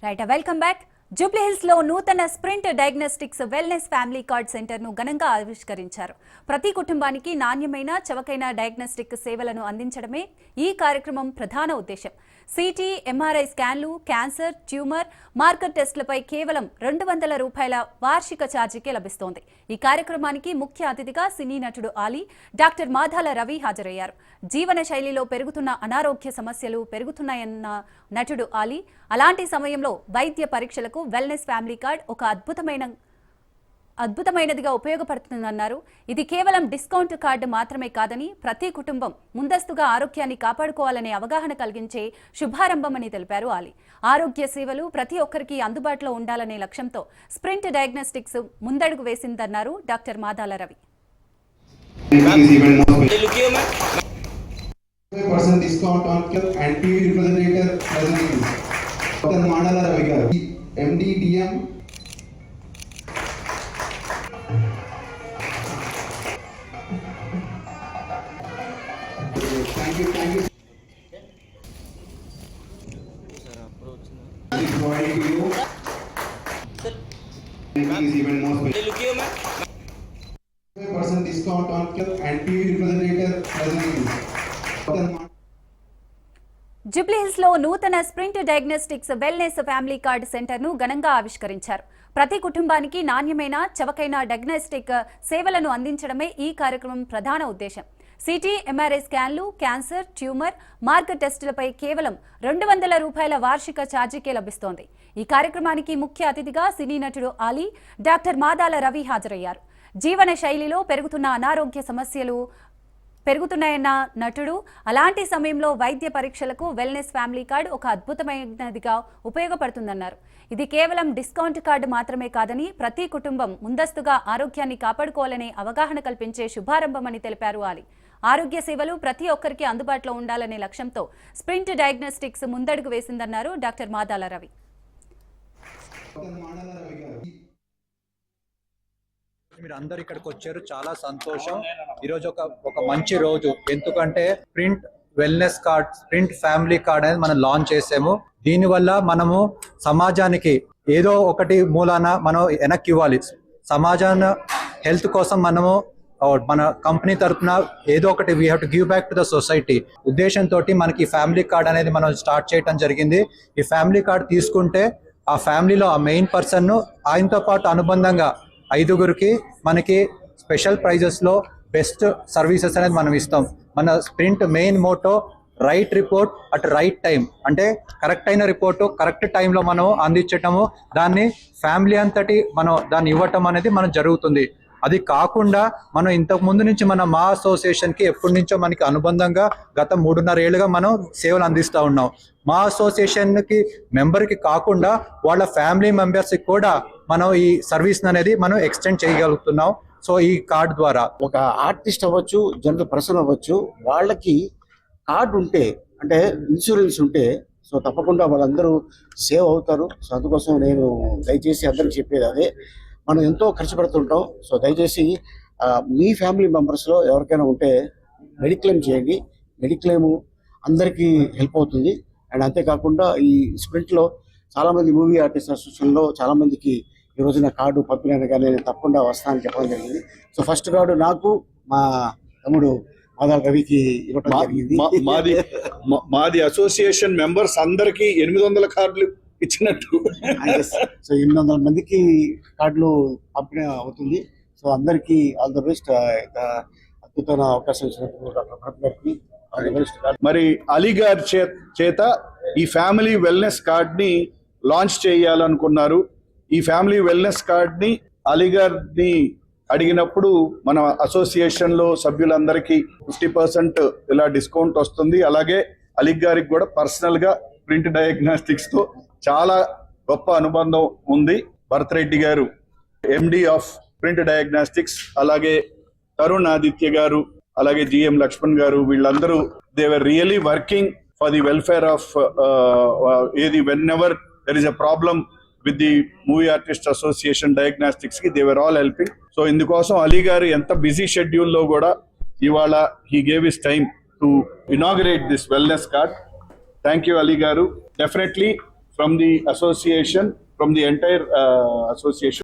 Right, welcome back. Jubilee Hills లో నూతన sprint diagnostics wellness family card centre ను ఘనంగా ఆవిష్కరించారు. ప్రతి కుటుంబానికి నాణ్యమైన చవకైన డయాగ్నోస్టిక్ సేవలను అందించడమే ఈ కార్యక్రమం ప్రధాన ఉద్దేశం. సిటీ, ఎంఆర్ఐ స్కాన్లు, క్యాన్సర్, ట్యూమర్, మార్కర్ టెస్టులపై కేవలం ₹200 వార్షిక ఛార్జీకే లభిస్తోంది. ఈ కార్యక్రమానికి ముఖ్య అతిథిగా సినీ నటుడు ఆలీ, డాక్టర్ మాదాల రవి హాజరయ్యారు. జీవన శైలిలో పెరుగుతున్న అనారోగ్య సమస్యలు పెరుగుతున్నాయన్న నటుడు ఆలీ, అలాంటి సమయంలో వైద్య పరీక్షలకు వెల్నెస్ ఫ్యామిలీ కార్డ్ ఒక అద్భుతమైనదిగా ఉపయోగపడుతుందన్నారు. ఇది కేవలం డిస్కౌంట్ కార్డు మాత్రమే కాదని ప్రతి కుటుంబం ముందస్తుగా ఆరోగ్యాన్ని కాపాడుకోవాలనే అవగాహన కలిగించే శుభారంభమని తెలిపారు ఆలీ. ఆరోగ్య సేవలు ప్రతి ఒక్కరికి అందుబాటులో ఉండాలనే లక్ష్యంతో స్ప్రింట్ డయాగ్నోస్టిక్స్ ముందడుగు వేసిందన్నారు doctor Madala Ravi. Thank you. This is provided to you. Is even more special. % discount on and TV refrigerator present. Jubilee Hills లో నూతన sprint diagnostics wellness family card centre ను ఘనంగా ఆవిష్కరించారు. ప్రతి కుటుంబానికి నాణ్యమైన చవకైన డయాగ్నోస్టిక్ సేవలను అందించడమే ఈ కార్యక్రమం ప్రధాన ఉద్దేశం. సిటీ, ఎంఆర్ఐ స్కాన్లు, క్యాన్సర్, ట్యూమర్, మార్కర్ టెస్టులపై కేవలం ₹200 వార్షిక ఛార్జీకే లభిస్తోంది. ఈ కార్యక్రమానికి ముఖ్య అతిథిగా సినీ నటుడు ఆలీ, డాక్టర్ మాదాల రవి హాజరయ్యారు. జీవన శైలిలో పెరుగుతున్న అనారోగ్య సమస్యలు పెరుగుతున్నాయన్న నటుడు, అలాంటి సమయంలో వైద్య పరీక్షలకు వెల్నెస్ ఫ్యామిలీ కార్డు ఒక అద్భుతమైనదిగా ఉపయోగపడుతుందన్నారు. ఇది కేవలం డిస్కౌంట్ కార్డు మాత్రమే కాదని ప్రతి కుటుంబం ముందస్తుగా ఆరోగ్యాన్ని కాపాడుకోవాలనే అవగాహన కల్పించే శుభారంభమని తెలిపారు ఆలీ. ఆరోగ్య సేవలు ప్రతి ఒక్కరికి అందుబాటులో ఉండాలనే లక్ష్యంతో స్ప్రింట్ డయాగ్నోస్టిక్స్ ముందడుగు వేసిందన్నారు డాక్టర్ మాదాల రవి. మీరు అందరు ఇక్కడికి వచ్చారు, చాలా సంతోషం. ఈరోజు ఒక మంచి రోజు, ఎందుకంటే sprint wellness card, sprint family card అనేది మనం లాంచ్ చేసాము. దీనివల్ల మనము సమాజానికి ఏదో ఒకటి మూలాన మనం వెనక్కి ఇవ్వాలి. సమాజాన్ని హెల్త్ కోసం మనము మన కంపెనీ తరఫున ఏదో ఒకటి we have to give back to the society ఉద్దేశంతో మనకి ఫ్యామిలీ కార్డ్ అనేది మనం స్టార్ట్ చేయడం జరిగింది. ఈ ఫ్యామిలీ కార్డ్ తీసుకుంటే ఆ ఫ్యామిలీలో ఆ మెయిన్ పర్సన్ను ఆయనతో పాటు అనుబంధంగా 5గురికి మనకి స్పెషల్ ప్రైజెస్లో బెస్ట్ సర్వీసెస్ అనేది మనం ఇస్తాం. మన sprint main motto right report at right time, అంటే కరెక్ట్ అయిన రిపోర్టు కరెక్ట్ టైంలో మనం అందించటము, దాన్ని ఫ్యామిలీ అంతటి మనం దాన్ని ఇవ్వటం అనేది మనం జరుగుతుంది. అది కాకుండా మనం ఇంతకు ముందు నుంచి మా అసోసియేషన్కి ఎప్పటి నుంచో మనకి అనుబంధంగా గత 3.5 ఏళ్ళుగా మనం సేవలు అందిస్తూ ఉన్నాం. మా అసోసియేషన్కి మెంబర్కి కాకుండా వాళ్ళ ఫ్యామిలీ మెంబర్స్కి కూడా మనం ఈ సర్వీస్ అనేది మనం ఎక్స్టెండ్ చేయగలుగుతున్నాం. సో ఈ కార్డు ద్వారా ఒక ఆర్టిస్ట్ అవ్వచ్చు, జనరల్ పర్సన్ అవ్వచ్చు, వాళ్ళకి కార్డు ఉంటే అంటే ఇన్సూరెన్స్ ఉంటే సో తప్పకుండా వాళ్ళందరూ సేవ్ అవుతారు. సో అందుకోసం నేను దయచేసి అందరికి చెప్పేది అదే, మనం ఎంతో ఖర్చు పెడుతుంటాం. సో దయచేసి మీ ఫ్యామిలీ మెంబర్స్లో ఎవరికైనా ఉంటే మెడిక్లెయిమ్ చేయండి. మెడిక్లెయిమ్ అందరికీ హెల్ప్ అవుతుంది. అండ్ అంతేకాకుండా ఈ స్ప్రింట్లో చాలామంది మూవీ ఆర్టిస్ట్ అసోసియేషన్లో చాలామందికి ఈ రోజున కార్డు పంపిణీ కానీ నేను తప్పకుండా వస్తానని చెప్పడం జరిగింది. సో ఫస్ట్ కార్డు నాకు మా తమ్ముడు మాదాల రవికి ఇవ్వడం జరిగింది. మాది అసోసియేషన్ మెంబర్స్ అందరికి 800 కార్డులు ఇచ్చినట్టు. సో 800 మందికి కార్డులు పంపిణీ అవుతుంది. సో అందరికీ ఆల్ ద బెస్ట్. అద్భుతమైన అవకాశం ఇచ్చినట్టు డాక్టర్ భరత్ గారికి ఆల్ ద బెస్ట్. మరి అలీ గారి చేత ఈ ఫ్యామిలీ వెల్నెస్ కార్డ్ ని లాంచ్ చేయాలనుకున్నారు. ఈ ఫ్యామిలీ వెల్నెస్ కార్డ్ ని అలీ గారిని అడిగినప్పుడు మన అసోసియేషన్ లో సభ్యులందరికీ 50% ఇలా డిస్కౌంట్ వస్తుంది. అలాగే అలీ గారికి కూడా పర్సనల్ గా ప్రింట్ డయాగ్నోస్టిక్స్ తో చాలా గొప్ప అనుబంధం ఉంది. భరత్ రెడ్డి గారు ఎండి ఆఫ్ ప్రింట్ డయాగ్నోస్టిక్స్, అలాగే తరుణ్ ఆదిత్య గారు, అలాగే జిఎం లక్ష్మణ్ గారు, వీళ్ళందరూ they were really working for the welfare of whenever there is a problem with the movie artist association diagnostics కి they were all helping. So ఇందుకోసం అలీ గారు ఎంత బిజీ షెడ్యూల్లో కూడా ఇవాళ he gave his time to inaugurate this wellness card. Thank you Ali garu. Definitely from the association, from the entire association.